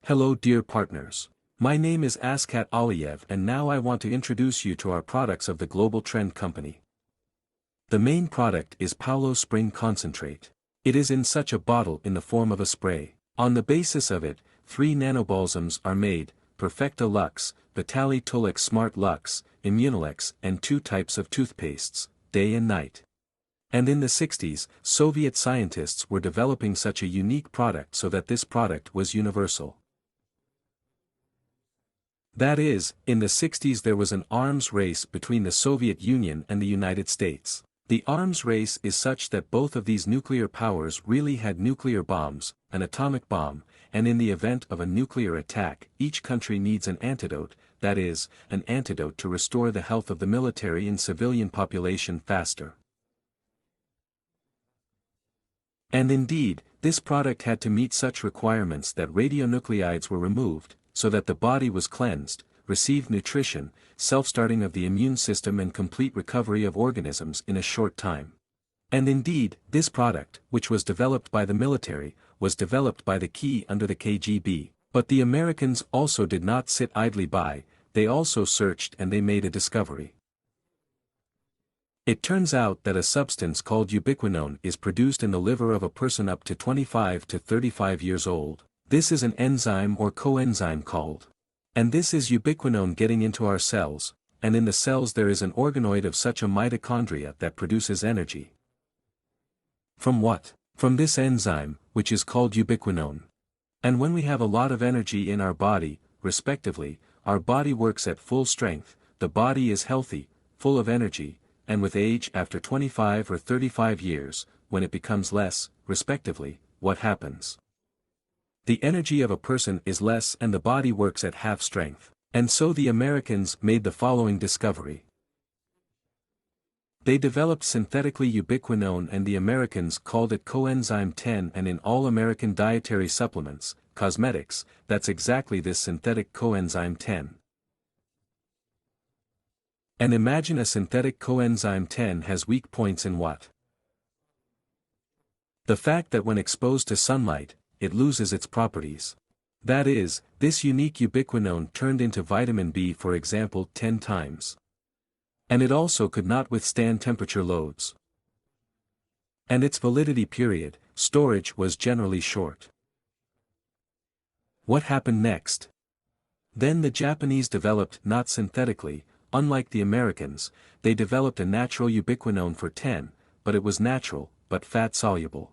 Hello dear partners. My name is A.Aliev and now I want to introduce you to our products of the Global Trend Company. The main product is Paulo Spring Concentrate. It is in such a bottle in the form of a spray. On the basis of it, 3 nanobalsams are made, Perfecta Lux, Vitali Tolix Smart Lux, Immunilex and 2 types of toothpastes, day and night. And in the 60s, Soviet scientists were developing such a unique product so that this product was universal. That is, in the 60s there was an arms race between the Soviet Union and the United States. The arms race is such that both of these nuclear powers really had nuclear bombs, an atomic bomb, and in the event of a nuclear attack, each country needs an antidote, that is, an antidote to restore the health of the military and civilian population faster. And indeed, this product had to meet such requirements that radionuclides were removed, so that the body was cleansed, received nutrition, self-starting of the immune system and complete recovery of organisms in a short time. And indeed, this product, which was developed by the military, was developed by the key under the KGB, but the Americans also did not sit idly by, they also searched and they made a discovery. It turns out that a substance called ubiquinone is produced in the liver of a person up to 25 to 35 years old. This is an enzyme or coenzyme called. And this is ubiquinone getting into our cells, and in the cells there is an organoid of such a mitochondria that produces energy. From what? From this enzyme, which is called ubiquinone. And when we have a lot of energy in our body, respectively, our body works at full strength, the body is healthy, full of energy, and with age after 25 or 35 years, when it becomes less, respectively, what happens? The energy of a person is less and the body works at half strength. And so the Americans made the following discovery. They developed synthetically ubiquinone and the Americans called it coenzyme 10, and in all American dietary supplements, cosmetics, that's exactly this synthetic coenzyme 10. And imagine a synthetic coenzyme 10 has weak points in what? The fact that when exposed to sunlight, it loses its properties. That is, this unique ubiquinone turned into vitamin B for example 10 times. And it also could not withstand temperature loads. And its validity period, storage was generally short. What happened next? Then the Japanese developed not synthetically, unlike the Americans, they developed a natural ubiquinone for 10, but it was natural, but fat-soluble.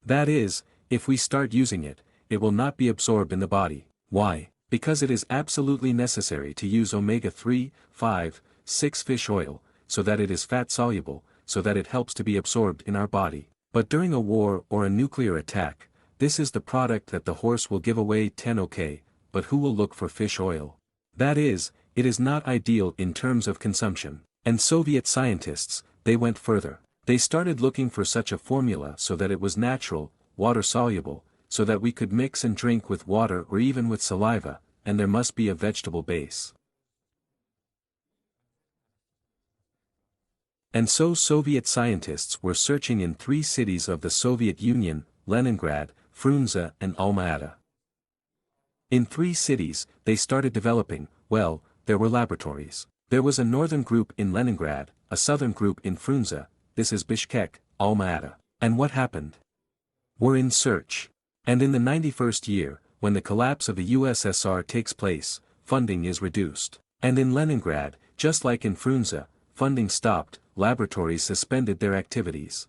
That is, if we start using it, it will not be absorbed in the body. Why? Because it is absolutely necessary to use omega-3, 5, 6 fish oil, so that it is fat-soluble, so that it helps to be absorbed in our body. But during a war or a nuclear attack, this is the product that the horse will give away 10 okay, but who will look for fish oil? That is, it is not ideal in terms of consumption. And Soviet scientists, they went further. They started looking for such a formula so that it was natural, water-soluble, so that we could mix and drink with water or even with saliva, and there must be a vegetable base. And so Soviet scientists were searching in 3 cities of the Soviet Union, Leningrad, Frunze and Alma-Ata. In 3 cities, they started developing, well, there were laboratories. There was a northern group in Leningrad, a southern group in Frunze, this is Bishkek, Alma-Ata. And what happened? We're in search. And in the 91st year, when the collapse of the USSR takes place, funding is reduced. And in Leningrad, just like in Frunze, funding stopped, laboratories suspended their activities.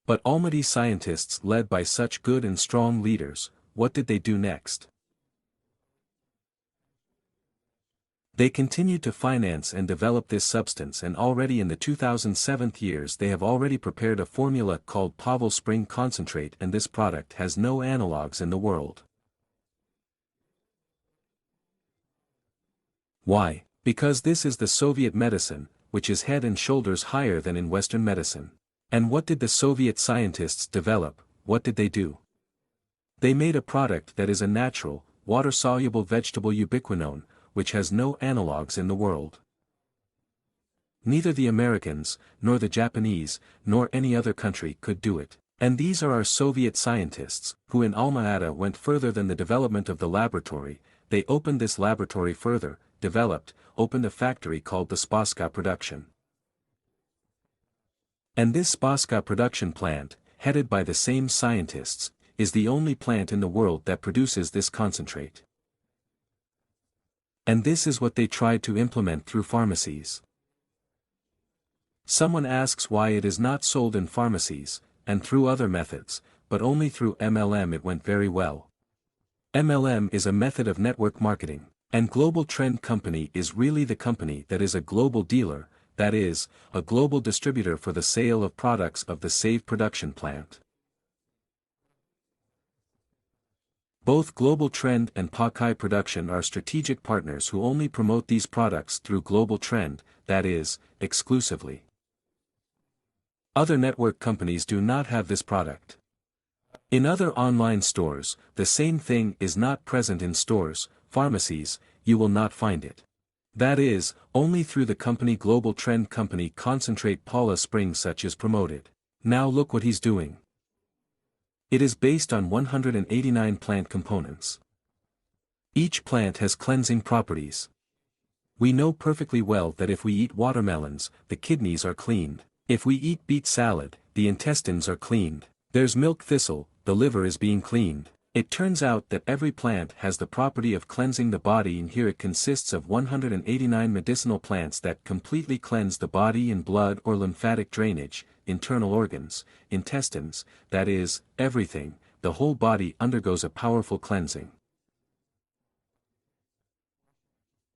But Almaty scientists led by such good and strong leaders, what did they do next? They continued to finance and develop this substance, and already in the 2007 years they have already prepared a formula called Pavel Spring Concentrate, and this product has no analogues in the world. Why? Because this is the Soviet medicine, which is head and shoulders higher than in Western medicine. And what did the Soviet scientists develop? What did they do? They made a product that is a natural, water-soluble vegetable ubiquinone, which has no analogues in the world. Neither the Americans, nor the Japanese, nor any other country could do it. And these are our Soviet scientists, who in Alma-Ata went further than the development of the laboratory. They opened this laboratory further, opened a factory called the Spaska production. And this Spaska production plant, headed by the same scientists, is the only plant in the world that produces this concentrate. And this is what they tried to implement through pharmacies. Someone asks why it is not sold in pharmacies, and through other methods, but only through MLM it went very well. MLM is a method of network marketing, and Global Trend Company is really the company that is a global dealer, that is, a global distributor for the sale of products of the SAVE production plant. Both Global Trend and Pakai Production are strategic partners who only promote these products through Global Trend, that is, exclusively. Other network companies do not have this product. In other online stores, the same thing is not present in stores, pharmacies, you will not find it. That is, only through the company Global Trend Company concentrate Paula Spring such is promoted. Now look what he's doing. It is based on 189 plant components. Each plant has cleansing properties. We know perfectly well that if we eat watermelons, the kidneys are cleaned. If we eat beet salad, the intestines are cleaned. There's milk thistle, the liver is being cleaned. It turns out that every plant has the property of cleansing the body, and here it consists of 189 medicinal plants that completely cleanse the body in blood or lymphatic drainage, internal organs, intestines, that is, everything, the whole body undergoes a powerful cleansing.